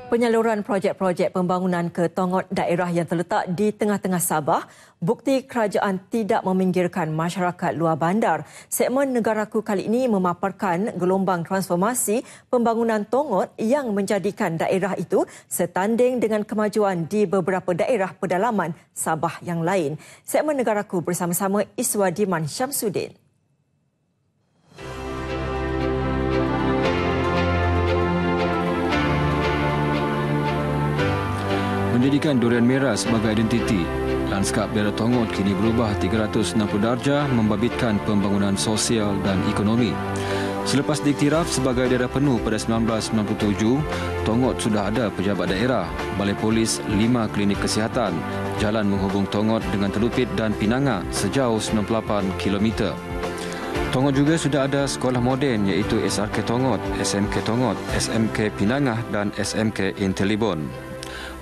Penyaluran projek-projek pembangunan ke tongot daerah yang terletak di tengah-tengah Sabah bukti kerajaan tidak meminggirkan masyarakat luar bandar. Segmen Negaraku kali ini memaparkan gelombang transformasi pembangunan tongot yang menjadikan daerah itu setanding dengan kemajuan di beberapa daerah pedalaman Sabah yang lain. Segmen Negaraku bersama-sama Iswadiman Syamsuddin. Menjadikan durian merah sebagai identiti, lanskap daerah Tongot kini berubah 360 darjah membabitkan pembangunan sosial dan ekonomi. Selepas diiktiraf sebagai daerah penuh pada 1997, Tongot sudah ada pejabat daerah, balai polis, 5 klinik kesihatan, jalan menghubung Tongot dengan Telupit dan Pinanga sejauh 98 km. Tongot juga sudah ada sekolah moden iaitu SRK Tongot, SMK Tongot, SMK Pinangah dan SMK Intelibon.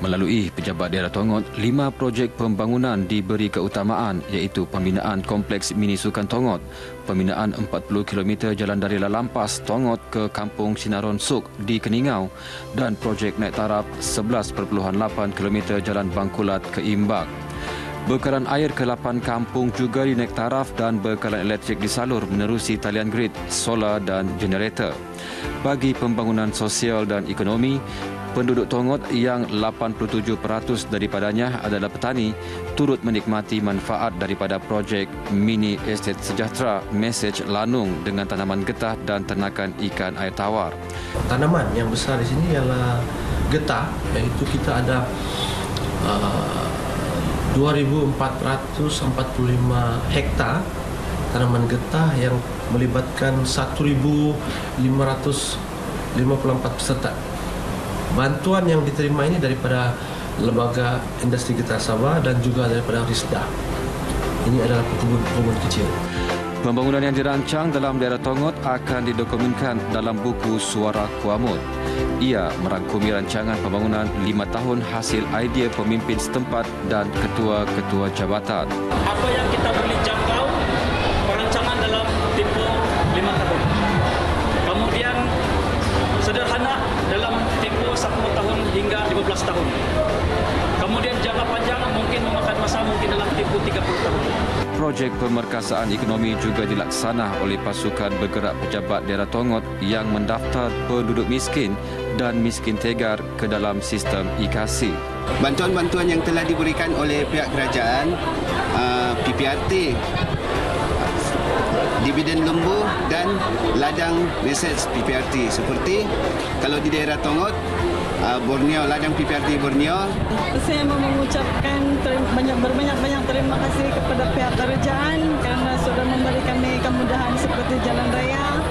Melalui pejabat daerah Tongot, 5 projek pembangunan diberi keutamaan iaitu pembinaan kompleks mini sukan Tongot, pembinaan 40 km jalan dari Lalampas Tongot ke Kampung Sinaron Suk di Keningau dan projek naik taraf 11.8 km jalan Bangkulat ke Imbak. Bekalan air ke 8 kampung juga dinaik taraf dan bekalan elektrik disalur menerusi talian grid, solar dan generator. Bagi pembangunan sosial dan ekonomi, penduduk Tongot yang 87% daripadanya adalah petani turut menikmati manfaat daripada projek mini estate sejahtera Mesej Lanung dengan tanaman getah dan ternakan ikan air tawar. Tanaman yang besar di sini ialah getah, iaitu kita ada 2.445 hektar tanaman getah yang melibatkan 1.554 peserta. Bantuan yang diterima ini daripada Lembaga Industri Getah Sabah dan juga daripada Risda. Ini adalah pekebun kecil. Pembangunan yang dirancang dalam daerah Tongot akan didokumenkan dalam buku Suara Kuamut. Ia merangkumi rancangan pembangunan 5 tahun hasil idea pemimpin setempat dan ketua-ketua jabatan. Apa yang kita boleh jangkau perancangan dalam tempoh 5 tahun. Kemudian sederhana dalam tempoh 10 tahun hingga 15 tahun. Kemudian jangka panjang mungkin memakan masa mungkin dalam tempoh 30 tahun. Projek pemerkasaan ekonomi juga dilaksana oleh pasukan bergerak pejabat daerah Tongot yang mendaftar penduduk miskin dan miskin tegar ke dalam sistem IKASI. Bantuan-bantuan yang telah diberikan oleh pihak kerajaan, PPRT, dividen lembu dan ladang mesej PPRT. Seperti kalau di daerah Tongot, Borneo, ladang PPRT Borneo. Saya mau mengucapkan banyak terima kasih kepada pihak kerajaan kerana sudah memberi kami kemudahan seperti jalan raya,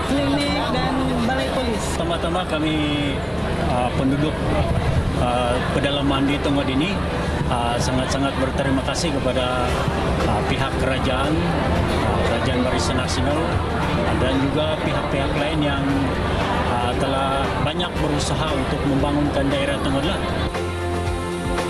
klinik dan balai polis. Pertama-tama kami penduduk pedalaman di Tongot ini sangat-sangat berterima kasih kepada pihak kerajaan, Kerajaan Barisan Nasional dan juga pihak-pihak lain yang telah banyak berusaha untuk membangunkan daerah Tongot.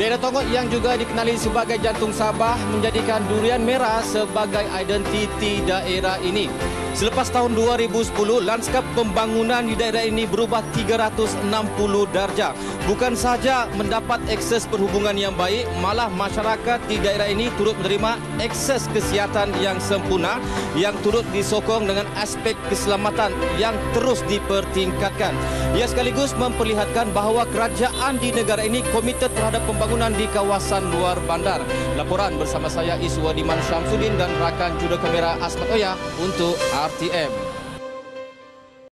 Daerah Tongot yang juga dikenali sebagai jantung Sabah menjadikan durian merah sebagai identiti daerah ini. Selepas tahun 2010, lanskap pembangunan di daerah ini berubah 360 darjah. Bukan sahaja mendapat akses perhubungan yang baik, malah masyarakat di daerah ini turut menerima akses kesihatan yang sempurna yang turut disokong dengan aspek keselamatan yang terus dipertingkatkan. Ia sekaligus memperlihatkan bahawa kerajaan di negara ini komited terhadap pembangunan di kawasan luar bandar. Laporan bersama saya Iswadiman Syamsuddin dan rakan juru kamera Asmat Oya untuk RTM.